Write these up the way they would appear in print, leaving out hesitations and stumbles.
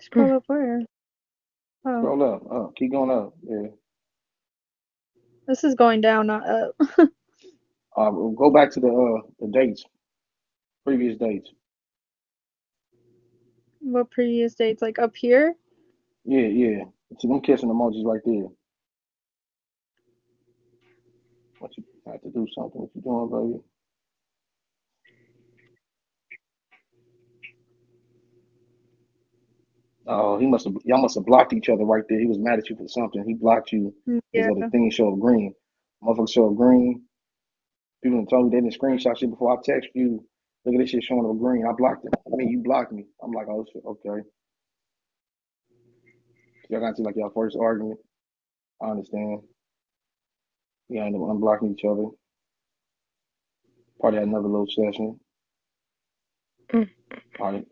Scroll up where? Oh, Scroll up. Keep going up. Yeah. this is going down, not up. We'll go back to the dates, previous dates. What previous dates? Like up here? Yeah, yeah. See them kissing emojis right there. What you have to do something. What you doing, baby? Oh, y'all must have blocked each other right there. He was mad at you for something. He blocked you because Yeah. of the thing show up green. Motherfucker show up green. People done told me they didn't screenshot shit before I text you. Look at this shit showing up green. I blocked him. I mean, you blocked me. I'm like, oh shit, okay. Y'all got to like y'all first argument. I understand. Yeah, end up unblocking each other. Probably had another little session. Probably.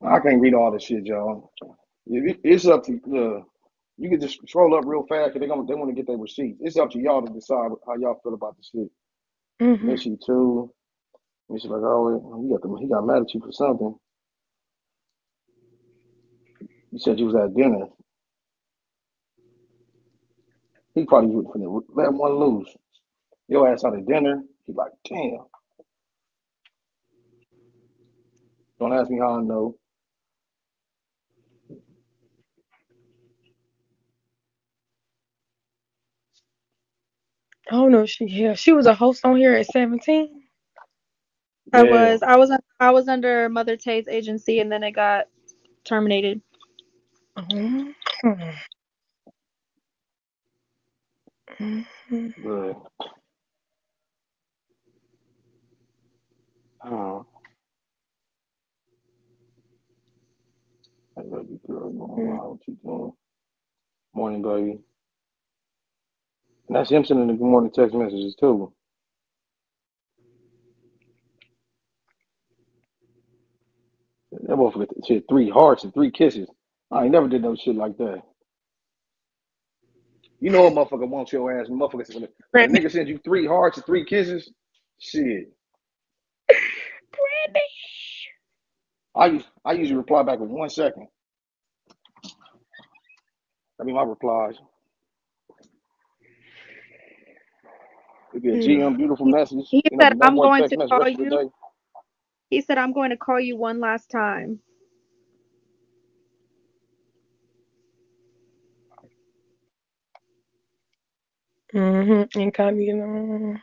I can't read all this shit, y'all. It's up to you can just scroll up real fast because they want to get their receipts. It's up to y'all to decide how y'all feel about the shit. Mm-hmm. Missy too. Missy like, oh, he got mad at you for something. You said you was at dinner. He probably was finna let one loose. Your ass out at dinner. He like, damn. Don't ask me how I know. I don't know if she was a host on here at 17. I Yeah. was. I was under Mother Tay's agency, and then it got terminated. Mhm. Mhm. Good. Uh, hey, baby girl, you going Mhm. wild? What you doing? Morning, baby. And that's him sending the good morning text messages too. That motherfucker shit 3 hearts and 3 kisses. I ain't never did no shit like that. You know a motherfucker wants your ass. When a Brandy. nigga sends you 3 hearts and 3 kisses, shit. Brandy. I usually reply back in 1 second. I mean my replies. It'd be a Mm. GM beautiful He, message. he You know, said, be one "I'm more going text to message the call rest of the you." day. He said, "I'm going to call you one last time." Mm-hmm. And caught me in.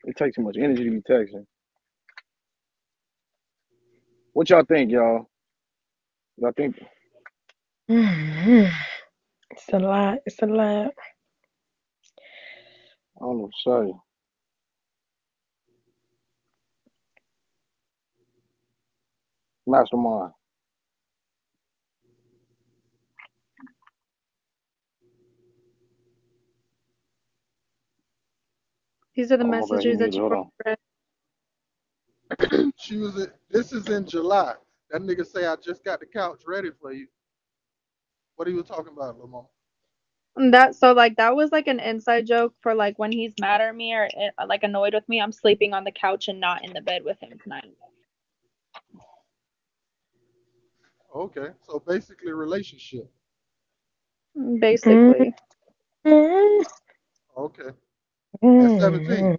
It takes too much energy to be texting. What y'all think, y'all? Y'all think Mm-hmm. It's a lot. It's a lot. I don't know what to say. Mastermind. These are the Oh my bad, he messages that muted. you Hold wrote. on. Fred. This is in July. That nigga say I just got the couch ready for you. What are you talking about, Lamar? And that so like that was like an inside joke for like when he's mad at me or like annoyed with me. I'm sleeping on the couch and not in the bed with him tonight. Okay, so basically relationship. Basically. Mm-hmm. Okay, at 17. Mm-hmm.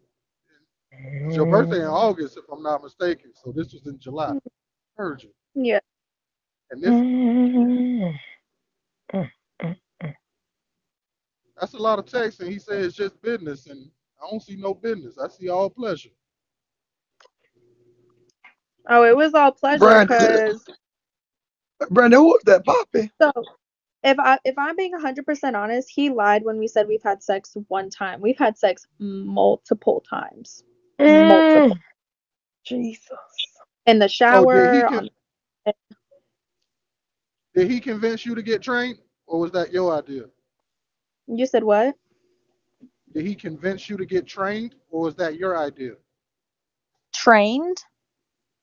It's your birthday in August, if I'm not mistaken. So this was in July. Heard you. Yeah. And this, Mm-hmm. that's a lot of text, and he said it's just business, and I don't see no business. I see all pleasure. Oh, it was all pleasure Brandon, because Brandon, who was that poppy? so if I'm being 100% honest, he lied when we said we've had sex one time. We've had sex multiple times. Multiple. Mm. Jesus. In the So did he shower con- on did he convince you to get trained, or was that your idea? You said what? Did he convince you to get trained, or was that your idea? Trained?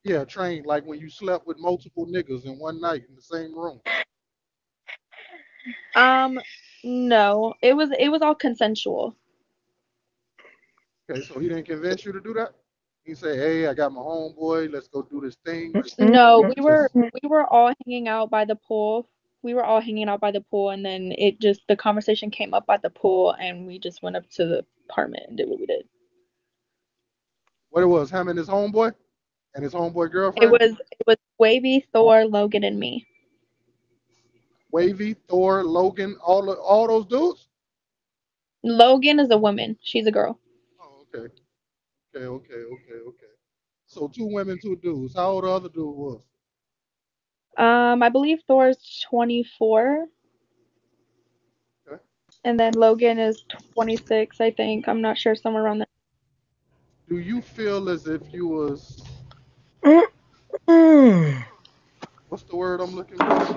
Yeah, trained like when you slept with multiple niggas in one night in the same room. No, it was all consensual. Okay, so he didn't convince you to do that? He said, hey, I got my homeboy, let's go do this thing. No, You just we were all hanging out by the pool. We were all hanging out by the pool, and then the conversation came up at the pool, and we just went up to the apartment and did what we did. what it was, him and his homeboy? And his homeboy It girlfriend? was Wavy, Thor, Logan, and me. Wavy, Thor, Logan, all those dudes? Logan is a woman. She's a girl. Oh, okay. Okay. So 2 women, 2 dudes. How old the other dude was? I believe Thor's 24, Okay. and then Logan is 26, I think. I'm not sure, somewhere around there. Do you feel as if you was, Mm-mm. what's the word I'm looking for?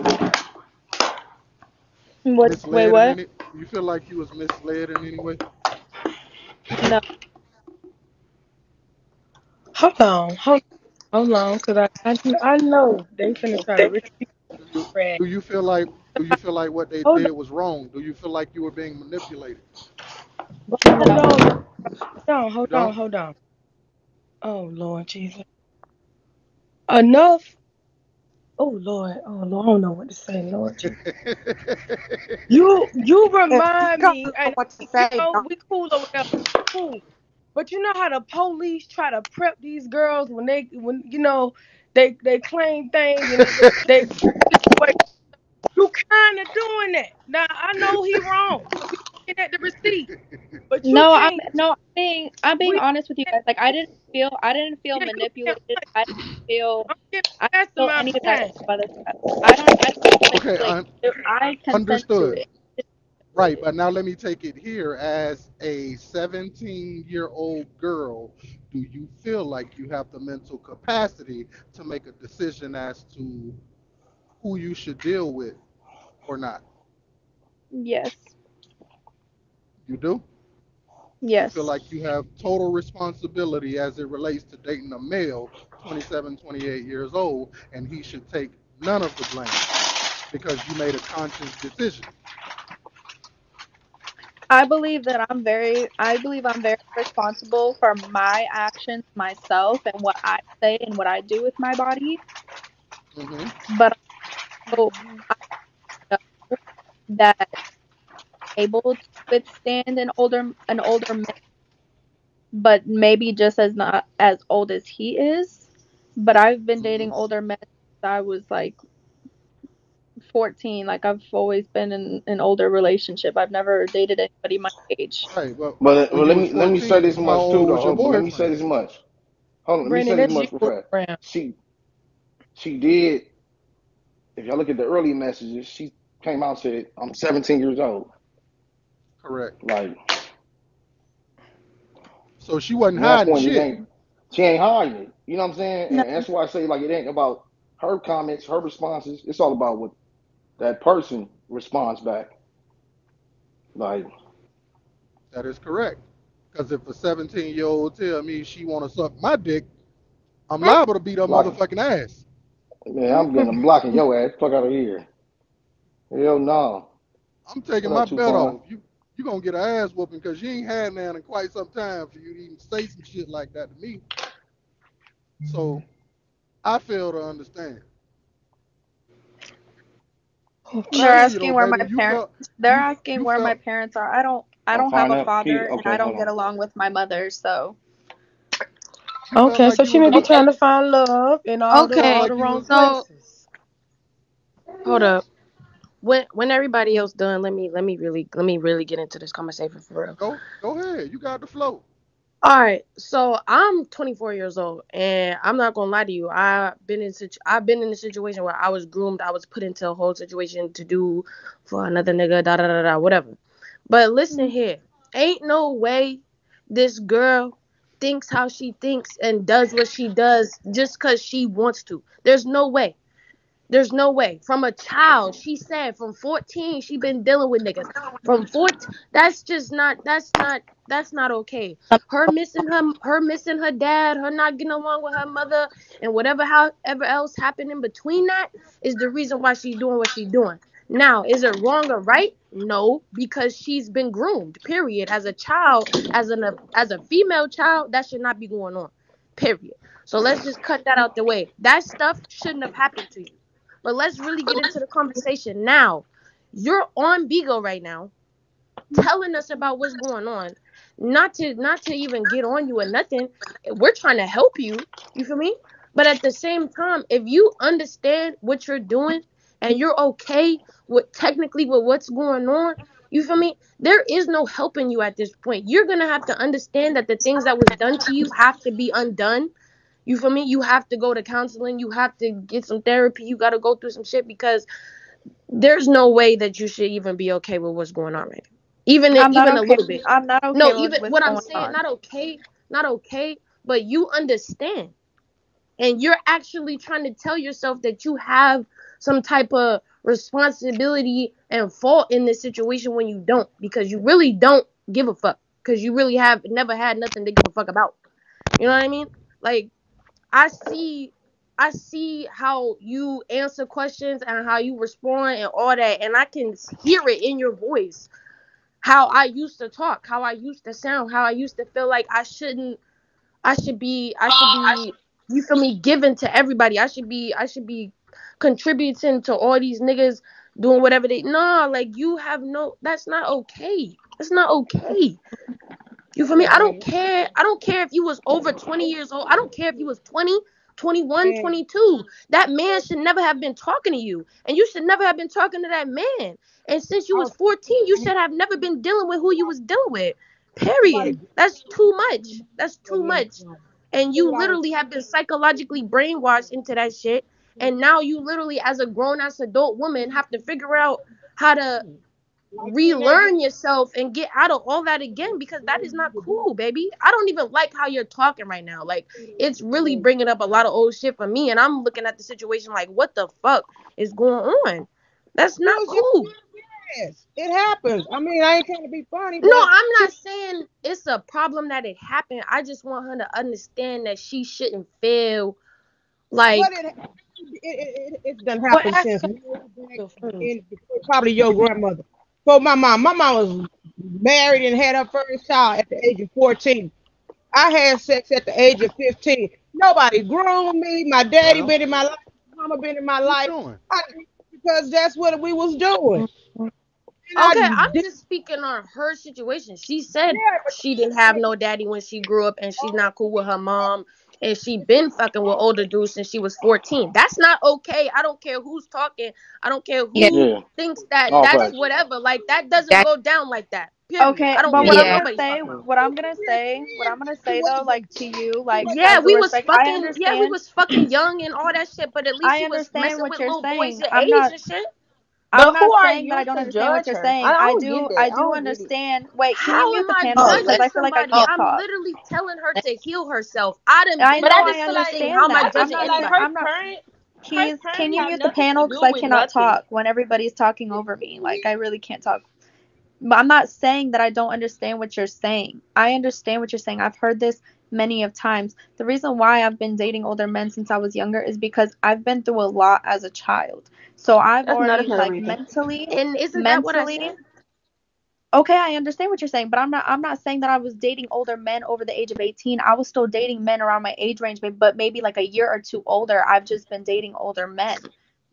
Wait, Misled in what? any? Do you feel like you was misled in any way? No. Hold on, cause I know they finna try to rip me Do you rag. do you feel like what they Hold did was wrong? Do you feel like you were being manipulated? hold No. on, You don't? hold on. Oh Lord Jesus. Enough. Oh Lord, I don't know what to say, Lord Jesus. You If you remind don't me, know and what to say, don't. we cool or whatever, cool. But you know how the police try to prep these girls when they claim things and they you kind of doing that. Now I know he wrong because we looking at the receipt, but you No, can't. I'm being We honest with you can't, guys. Like I didn't feel yeah, you can't. manipulated. Feel I'm getting I past the didn't feel my any of that time. other stuff. I don't feel Okay, manipulated. I consent to understood. it. Right, but now let me take it here as a 17-year-old girl. Do you feel like you have the mental capacity to make a decision as to who you should deal with or not? Yes. You do? You feel Yes. like you have total responsibility as it relates to dating a male, 27, 28 years old, and he should take none of the blame because you made a conscious decision. I believe I'm very responsible for my actions myself and what I say and what I do with my body. Hmm. But also I know that I'm able to withstand an older man, but maybe just as not as old as he is. But I've been Hmm. dating older men since I was like 14. Like I've always been in an older relationship. I've never dated anybody my age. Right, but But when you was let me say 14, this how much too old though. was your Hold on, but let me say boyfriend? this much. Hold on, let me say Brandon, this that's much you for fact. around. She did. If y'all look at the early messages, she came out and said, "I'm 17 years old." Correct. Like So she wasn't from that hiding point, it shit. ain't. She ain't hiding it. You know what I'm saying? No. And that's why I say like it ain't about her comments, her responses. It's all about what that person responds back. Like That is correct. Because if a 17-year-old tell me she want to suck my dick, I'm liable to beat her blocking, motherfucking ass. man, I'm blocking your ass. Fuck out of here. Hell no. I'm taking What my up, bet Tupon? off. You gonna get an ass whooping because you ain't had none in quite some time for you to even say some shit like that to me. So I fail to understand. But They're I hear you though, asking where my baby. parents they're You asking you where my felt parents are. I I'm don't have fine a up. Key. father and I Okay, hold don't get on. along with my mother, so you felt Okay, like so you she was may in be a trying to find love in you felt all Okay, the like you wrong was so places. hold up. When everybody else done, let me really get into this conversation for real. go ahead. You got the flow. All right, so I'm 24 years old, and I'm not gonna lie to you. I've been in a situation where I was groomed. I was put into a whole situation to do for another nigga, da da da da, whatever. But listen here, ain't no way this girl thinks how she thinks and does what she does just cause she wants to. There's no way. There's no way. From a child, she said from 14, she been dealing with niggas. From 14, that's just not. That's not okay. Her missing her dad, her not getting along with her mother, and whatever however else happened in between that is the reason why she's doing what she's doing. Now, is it wrong or right? No, because she's been groomed. Period. As a child, as a female child, that should not be going on. Period. So let's just cut that out the way. That stuff shouldn't have happened to you. But let's really get into the conversation now. You're on Bigo right now, telling us about what's going on. Not to even get on you or nothing. We're trying to help you. You feel me? But at the same time, if you understand what you're doing and you're okay with technically with what's going on, you feel me? There is no helping you at this point. You're gonna have to understand that the things that was done to you have to be undone. You feel me? You have to go to counseling. You have to get some therapy. You got to go through some shit because there's no way that you should even be okay with what's going on right now. Even I'm not even a okay. little bit. I'm not okay No, with even what's what I'm going saying, on. not okay, but you understand. And you're actually trying to tell yourself that you have some type of responsibility and fault in this situation when you don't, because you really don't give a fuck. Because you really have never had nothing to give a fuck about. You know what I mean? Like, I see how you answer questions and how you respond and all that, and I can hear it in your voice. How I used to talk, how I used to sound, how I used to feel like I should be you feel me, giving to everybody. I should be contributing to all these niggas doing whatever they no, like you have no, that's not okay. That's not okay. You feel me? I don't care. I don't care if you was over 20 years old. I don't care if you was 20, 21, 22. That man should never have been talking to you. And you should never have been talking to that man. And since you was 14, you should have never been dealing with who you was dealing with. Period. That's too much. That's too much. And you literally have been psychologically brainwashed into that shit. And now you literally, as a grown-ass adult woman, have to figure out how to relearn yourself and get out of all that again, because that is not cool, baby. I don't even like how you're talking right now. Like, it's really bringing up a lot of old shit for me, and I'm looking at the situation like, what the fuck is going on? That's not cool. Yes, it happens. I mean, I ain't trying to be funny, No, but I'm not saying it's a problem that it happened. I just want her to understand that she shouldn't feel like it's done happened since way back in, probably your grandmother. So my mom was married and had her first child at the age of 14. I had sex at the age of 15. Nobody groomed me. My daddy Well, been in my life. My mama been in my keep life. going. Because that's what we was doing. And okay, I I'm did, just speaking on her situation. She said yeah, she didn't have no daddy when she grew up, and she's not cool with her mom, and she been fucking with older dudes since she was 14. That's not okay. I don't care who's talking. I don't care Yeah. who Yeah. thinks that All that's facts. whatever. Like, that doesn't That go down like that. Period. okay, I don't but care what what I'm Yeah. gonna nobody's say, talking about. what I'm gonna say though, like to you, like Yeah, as a we was respect, I fucking. Yeah, we understand. was fucking young and all that shit. But at least I you was understand messing what with you're little boys saying. your I'm age not. and shit. I'm But who not are saying that I you don't to understand what judge you're her? saying. I I don't do. get that. I I do don't get it. understand. Wait, can you How mute am the I panel? Because judging I feel like I somebody? can't I'm talk. literally telling her to heal herself. I done I been But know. I through the just I feel same like thing. How understand am I that. I just I'm judging feel not. like anybody? her I'm not. parent her Keys, can parents you have mute the nothing panel? to Because do I with cannot nothing. talk when everybody's talking over me. Like, I really can't talk. But I'm not saying that I don't understand what you're saying. I understand what you're saying. I've heard this many of times. The reason why I've been dating older men since I was younger is because I've been through a lot as a child. So I've That's already, another like, reason. And isn't that what I mentally. said? Okay, I understand what you're saying, but I'm not saying that I was dating older men over the age of 18. I was still dating men around my age range, but maybe like a year or two older. I've just been dating older men.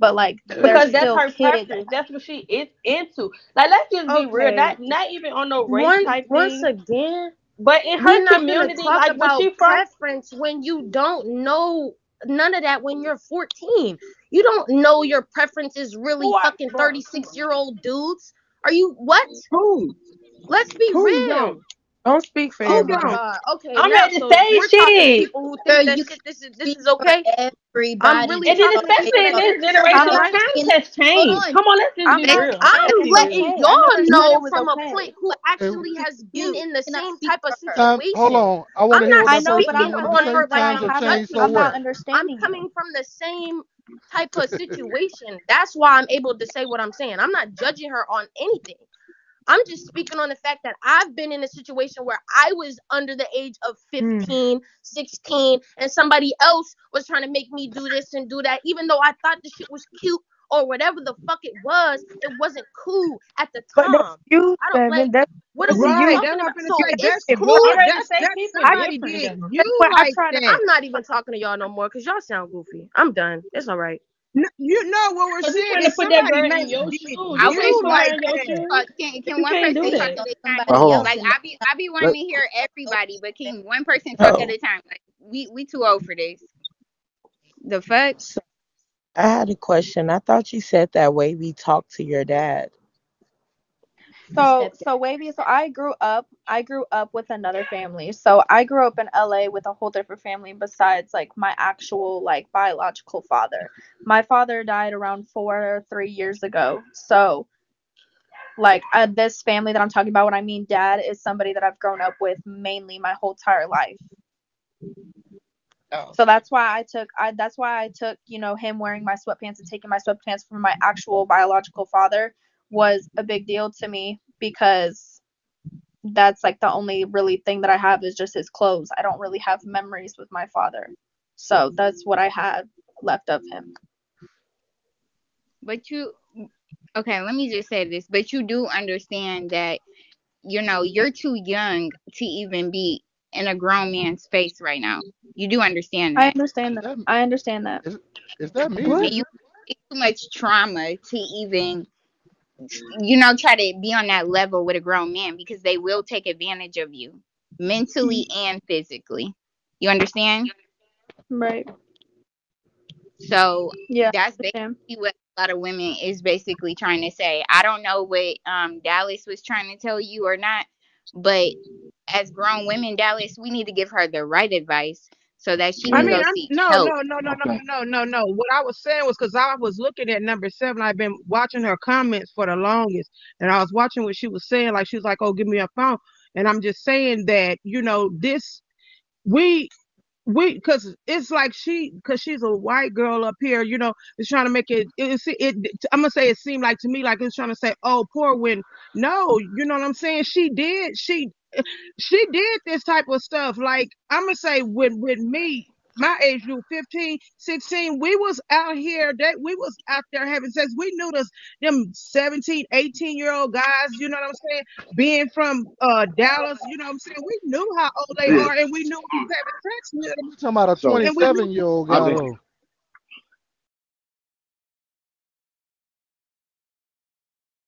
But like they're Because that's still her kids. preference. That's what she is into. Like, let's just be real. Okay. Not even on no race type Once thing. again, But in we're her not gonna community, talk like when about she from preference when you don't know none of that when you're 14. You don't know your preference is really who are fucking 36-year-old dudes. Are you what? who Let's be who real. don't? don't speak for Oh Who my everybody. don't? god. Okay, I'm now ready to so say we're talking to shit. people who Girl, think that you can shit this speak is for okay. I'm everybody. really And then talking to Okay, especially people in that so this think this is I'm generation, not. okay. times And has hold changed. on. Come on, let's just I'm be not real. saying Let's I'm be it's real. letting okay. I y'all never said know it was from a okay. point who And actually has been You in the cannot same speak type of for her. time, hold situation. on. I want I'm to hear not what I that know, person but do. I'm speaking What not do you on say? her saying that I Times from have a haven't. changed. judgment So I'm not what? standpoint. I'm understanding coming from the same type of situation. That's why I'm able to say what I'm saying. I'm not judging her on anything. I'm just speaking on the fact that I've been in a situation where I was under the age of 15, 16, and somebody else was trying to make me do this and do that, even though I thought the shit was cute or whatever the fuck it wasn't cool at the But that's time. you, I don't like. Seven. That's What are that's we Right, you. that's talking what I'm about? finna So say. it's That's cool. that's I somebody did that's you what I like try to. that. I'm not even talking to y'all no more because y'all sound goofy. I'm done. It's all right. You know what we're Cause you saying trying to is put that somebody girl may in your did shoes. You Okay, can't you put so her like in your that. shoes. can You one can't do person They talk that. at show a time? somebody Hold else on. Like and not I be wanting Let, to hear everybody, but can one person talk at Oh, a time? Like we too old for this. The fuck? So I had a question. I thought you said that Wavy talked to your dad. so Wavy, so I grew up with another family. So I grew up in LA with a whole different family besides like my actual like biological father. My father died around 3 years ago. So like this family that I'm talking about when I mean dad is somebody that I've grown up with mainly my whole entire life. Oh. So that's why I took, him wearing my sweatpants and taking my sweatpants from my actual biological father was a big deal to me because that's like the only really thing that I have is just his clothes. I don't really have memories with my father. So that's what I had left of him. But okay, let me just say this. But you do understand that, you're too young to even be in a grown man's face right now. You do understand I that. understand Is that. that I understand that. is that what? And me? you too much trauma to even, try to be on that level with a grown man because they will take advantage of you mentally and physically. You understand? Right. So Yeah, that's I understand. basically what a lot of women is basically trying to say. I don't know what Dallas was trying to tell you or not, but as grown women, Dallas, we need to give her the right advice so that she I can mean, go yeah. I'm seek no, help. no, no, no, no, Okay. no, no, no. What I was saying was because I was looking at number 7. I've been watching her comments for the longest, and I was watching what she was saying. Like she was like, "Oh, give me a phone," and I'm just saying that this we because it's like because she's a white girl up here, is trying to make I'm gonna say it seemed like to me like it's trying to say, oh, poor when no, you know what I'm saying? She did this type of stuff. Like I'm gonna say with me, my age group 15, 16, we was out here that we was out there having sex. We knew them 17, 18-year-old guys, you know what I'm saying, being from Dallas, you know what I'm saying. We knew how old they Yeah. are and we knew we was having sex with them You talking about a So and we knew 27-year-old I guy think though?